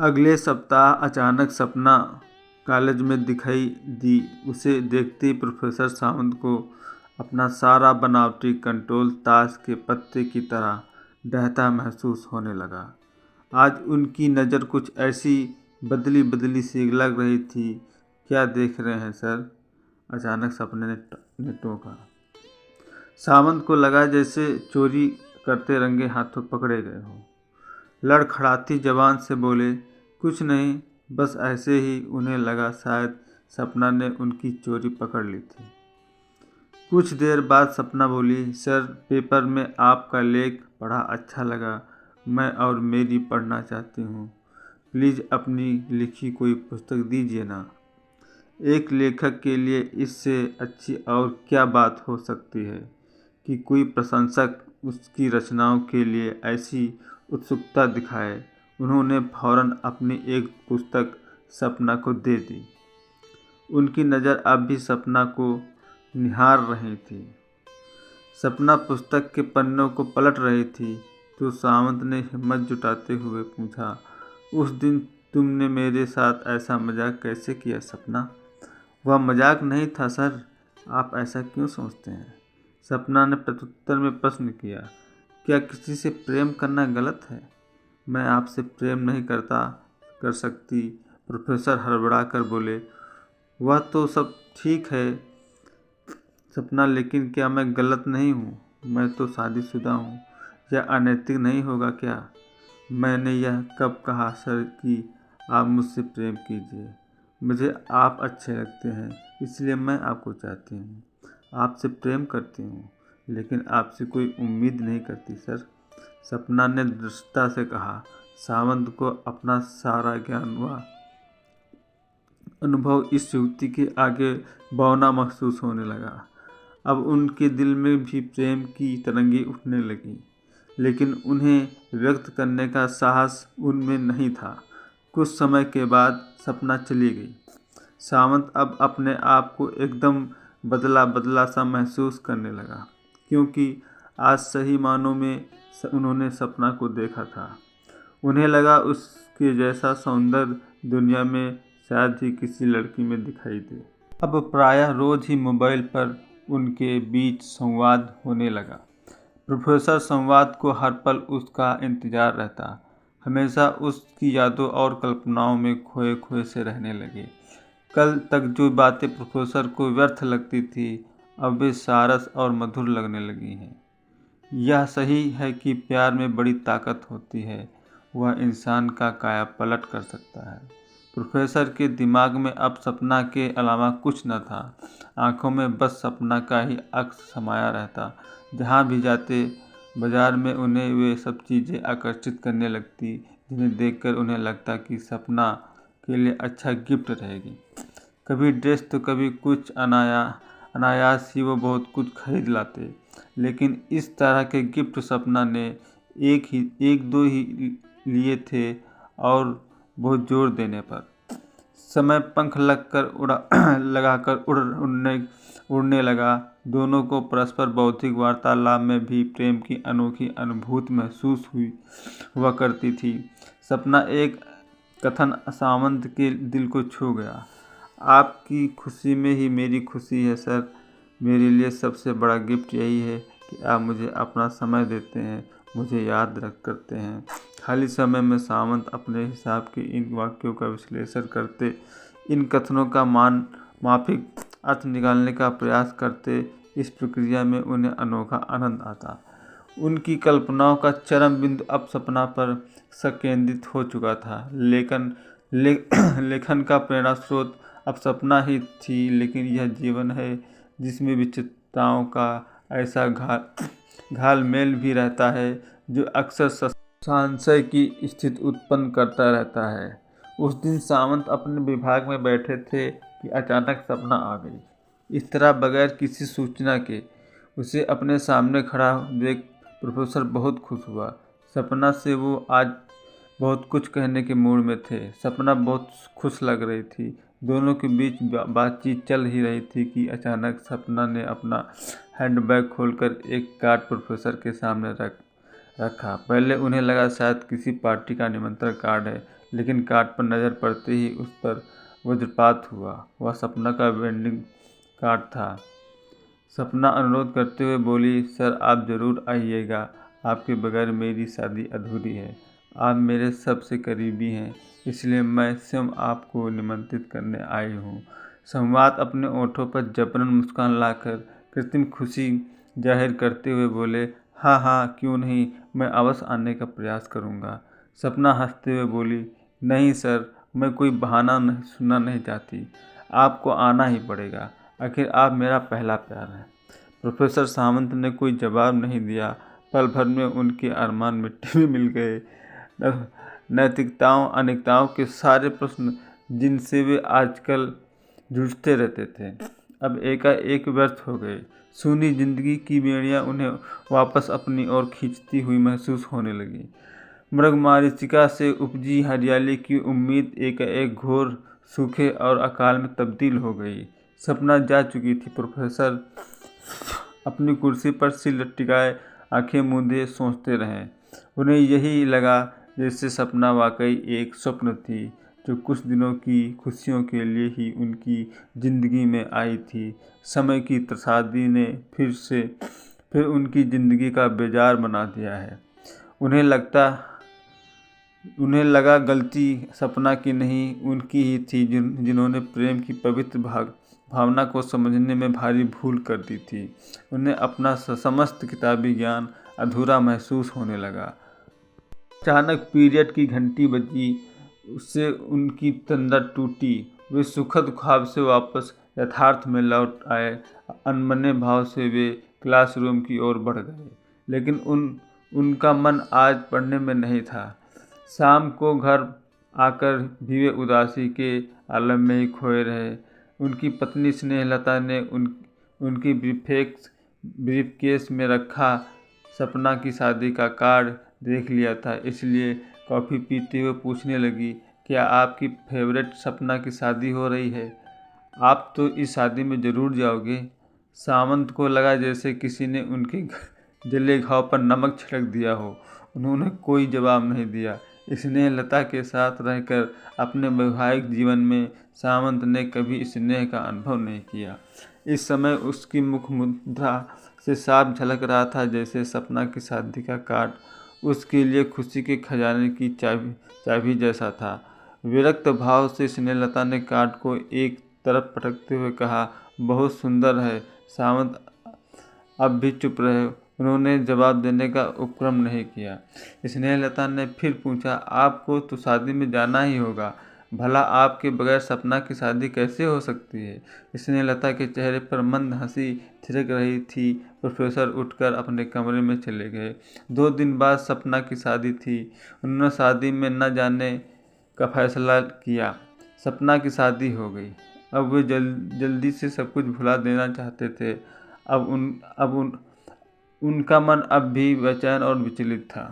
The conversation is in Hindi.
अगले सप्ताह अचानक सपना कॉलेज में दिखाई दी। उसे देखते ही प्रोफेसर सावंत को अपना सारा बनावटी कंट्रोल ताश के पत्ते की तरह बहता महसूस होने लगा। आज उनकी नज़र कुछ ऐसी बदली बदली सी लग रही थी। क्या देख रहे हैं सर? अचानक सपने ने टोका। सावंत को लगा जैसे चोरी करते रंगे हाथों पकड़े गए हो। लड़खड़ाती जबान से बोले, कुछ नहीं, बस ऐसे ही। उन्हें लगा शायद सपना ने उनकी चोरी पकड़ ली थी। कुछ देर बाद सपना बोली, सर पेपर में आपका लेख पढ़ा, अच्छा लगा। मैं और मेरी पढ़ना चाहती हूँ। प्लीज़ अपनी लिखी कोई पुस्तक दीजिए ना। एक लेखक के लिए इससे अच्छी और क्या बात हो सकती है कि कोई प्रशंसक उसकी रचनाओं के लिए ऐसी उत्सुकता दिखाए। उन्होंने फौरन अपनी एक पुस्तक सपना को दे दी। उनकी नज़र अब भी सपना को निहार रही थी। सपना पुस्तक के पन्नों को पलट रही थी तो सावंत ने हिम्मत जुटाते हुए पूछा, उस दिन तुमने मेरे साथ ऐसा मजाक कैसे किया सपना? वह मजाक नहीं था सर, आप ऐसा क्यों सोचते हैं? सपना ने प्रत्युत्तर में प्रश्न किया, क्या किसी से प्रेम करना गलत है? मैं आपसे प्रेम नहीं कर सकती। प्रोफेसर हड़बड़ा कर बोले, वह तो सब ठीक है सपना, लेकिन क्या मैं गलत नहीं हूँ? मैं तो शादीशुदा हूँ। यह अनैतिक नहीं होगा क्या? मैंने यह कब कहा सर कि आप मुझसे प्रेम कीजिए? मुझे आप अच्छे लगते हैं, इसलिए मैं आपको चाहती हूँ, आपसे प्रेम करती हूँ, लेकिन आपसे कोई उम्मीद नहीं करती सर। सपना ने दृढ़ता से कहा। सावंत को अपना सारा ज्ञान व अनुभव इस युवती के आगे बौना महसूस होने लगा। अब उनके दिल में भी प्रेम की तरंगें उठने लगीं, लेकिन उन्हें व्यक्त करने का साहस उनमें नहीं था। कुछ समय के बाद सपना चली गई। सावंत अब अपने आप को एकदम बदला बदला सा महसूस करने लगा, क्योंकि आज सही मानों में उन्होंने सपना को देखा था। उन्हें लगा उसके जैसा सौंदर्य दुनिया में शायद ही किसी लड़की में दिखाई दे। अब प्रायः रोज ही मोबाइल पर उनके बीच संवाद होने लगा। प्रोफेसर संवाद को हर पल उसका इंतजार रहता। हमेशा उसकी यादों और कल्पनाओं में खोए खोए से रहने लगे। कल तक जो बातें प्रोफेसर को व्यर्थ लगती थी, अब वे सारस और मधुर लगने लगी हैं। यह सही है कि प्यार में बड़ी ताकत होती है, वह इंसान का काया पलट कर सकता है। प्रोफेसर के दिमाग में अब सपना के अलावा कुछ न था। आंखों में बस सपना का ही अक्स समाया रहता। जहाँ भी जाते बाजार में उन्हें वे सब चीज़ें आकर्षित करने लगती, जिन्हें देखकर उन्हें लगता कि सपना के लिए अच्छा गिफ्ट रहेगी। कभी ड्रेस तो कभी कुछ अनायास ही वो बहुत कुछ खरीद लाते। लेकिन इस तरह के गिफ्ट सपना ने एक दो ही लिए थे, और बहुत जोर देने पर। समय पंख लगाकर उड़ने लगा। दोनों को परस्पर बौद्धिक वार्तालाप में भी प्रेम की अनोखी अनुभूति महसूस हुआ करती थी। सपना एक कथन सावंत के दिल को छू गया। आपकी खुशी में ही मेरी खुशी है सर। मेरे लिए सबसे बड़ा गिफ्ट यही है कि आप मुझे अपना समय देते हैं, मुझे याद करते हैं। खाली समय में सावंत अपने हिसाब के इन वाक्यों का विश्लेषण करते, इन कथनों का माफिक अर्थ निकालने का प्रयास करते। इस प्रक्रिया में उन्हें अनोखा आनंद आता। उनकी कल्पनाओं का चरम बिंदु अब सपना पर संकेंद्रित हो चुका था। लेखन का प्रेरणा स्रोत अब सपना ही थी, लेकिन यह जीवन है जिसमें विचित्रताओं का ऐसा घालमेल भी रहता है जो अक्सर संशय की स्थिति उत्पन्न करता रहता है। उस दिन सावंत अपने विभाग में बैठे थे कि अचानक सपना आ गई। इस तरह बगैर किसी सूचना के उसे अपने सामने खड़ा देख प्रोफेसर बहुत खुश हुआ। सपना से वो आज बहुत कुछ कहने के मूड में थे। सपना बहुत खुश लग रही थी। दोनों के बीच बातचीत चल ही रही थी कि अचानक सपना ने अपना हैंडबैग खोलकर एक कार्ड प्रोफेसर के सामने रखा। पहले उन्हें लगा शायद किसी पार्टी का निमंत्रण कार्ड है, लेकिन कार्ड पर नज़र पड़ते ही उस पर वज्रपात हुआ। वह सपना का वेंडिंग कार्ड था। सपना अनुरोध करते हुए बोली, सर आप ज़रूर आइएगा, आपके बगैर मेरी शादी अधूरी है। आप मेरे सबसे करीबी हैं, इसलिए मैं स्वयं आपको निमंत्रित करने आई हूँ। संवाद अपने ओठों पर जबरन मुस्कान लाकर कृत्रिम खुशी जाहिर करते हुए बोले, हाँ हाँ क्यों नहीं, मैं अवश्य आने का प्रयास करूँगा। सपना हंसते हुए बोली, नहीं सर, मैं कोई बहाना नहीं सुनना नहीं चाहती, आपको आना ही पड़ेगा, आखिर आप मेरा पहला प्यार हैं। प्रोफेसर सामंत ने कोई जवाब नहीं दिया। पल भर में उनके अरमान मिट्टी में मिल गए। नैतिकताओं अनेकताओं के सारे प्रश्न जिनसे वे आजकल जूझते रहते थे, अब एकाएक व्यर्थ हो गए। सूनी जिंदगी की बेड़ियां उन्हें वापस अपनी ओर खींचती हुई महसूस होने लगी। मृगमरीचिका से उपजी हरियाली की उम्मीद एकाएक घोर सूखे और अकाल में तब्दील हो गई। सपना जा चुकी थी। प्रोफेसर अपनी कुर्सी पर सिर लटकाए आंखें मूंदे सोचते रहे। उन्हें यही लगा जैसे सपना वाकई एक स्वप्न थी, जो कुछ दिनों की खुशियों के लिए ही उनकी ज़िंदगी में आई थी। समय की त्रासदी ने फिर उनकी ज़िंदगी का बेजार बना दिया है। उन्हें लगा गलती सपना की नहीं, उनकी ही थी, जिन्होंने प्रेम की पवित्र भावना को समझने में भारी भूल कर दी थी। उन्हें अपना समस्त किताबी ज्ञान अधूरा महसूस होने लगा। अचानक पीरियड की घंटी बजी, उससे उनकी तंद्रा टूटी। वे सुखद ख्वाब से वापस यथार्थ में लौट आए। अनमने भाव से वे क्लासरूम की ओर बढ़ गए, लेकिन उनका मन आज पढ़ने में नहीं था। शाम को घर आकर भी वे उदासी के आलम में ही खोए रहे। उनकी पत्नी स्नेहलता ने उनकी ब्रीफकेस में रखा सपना की शादी का कार्ड देख लिया था, इसलिए कॉफ़ी पीते हुए पूछने लगी, क्या आपकी फेवरेट सपना की शादी हो रही है? आप तो इस शादी में ज़रूर जाओगे। सामंत को लगा जैसे किसी ने उनके जले घाव पर नमक छिड़क दिया हो। उन्होंने कोई जवाब नहीं दिया। स्नेहलता के साथ रहकर अपने वैवाहिक जीवन में सामंत ने कभी स्नेह का अनुभव नहीं किया। इस समय उसकी मुख मुद्रा से साफ झलक रहा था जैसे सपना की शादी का कार्ड उसके लिए खुशी के खजाने की चाबी जैसा था। विरक्त भाव से स्नेहलता ने कार्ड को एक तरफ पटकते हुए कहा, बहुत सुंदर है। सामंत अब भी चुप रहे। उन्होंने जवाब देने का उपक्रम नहीं किया। स्नेहलता ने फिर पूछा, आपको तो शादी में जाना ही होगा, भला आपके बगैर सपना की शादी कैसे हो सकती है? स्नेहलता के चेहरे पर मंद हंसी थिरक रही थी। प्रोफेसर उठकर अपने कमरे में चले गए। 2 दिन बाद सपना की शादी थी। उन्होंने शादी में न जाने का फैसला किया। सपना की शादी हो गई। अब वे जल्दी से सब कुछ भुला देना चाहते थे। उनका मन अब भी बेचैन और विचलित था।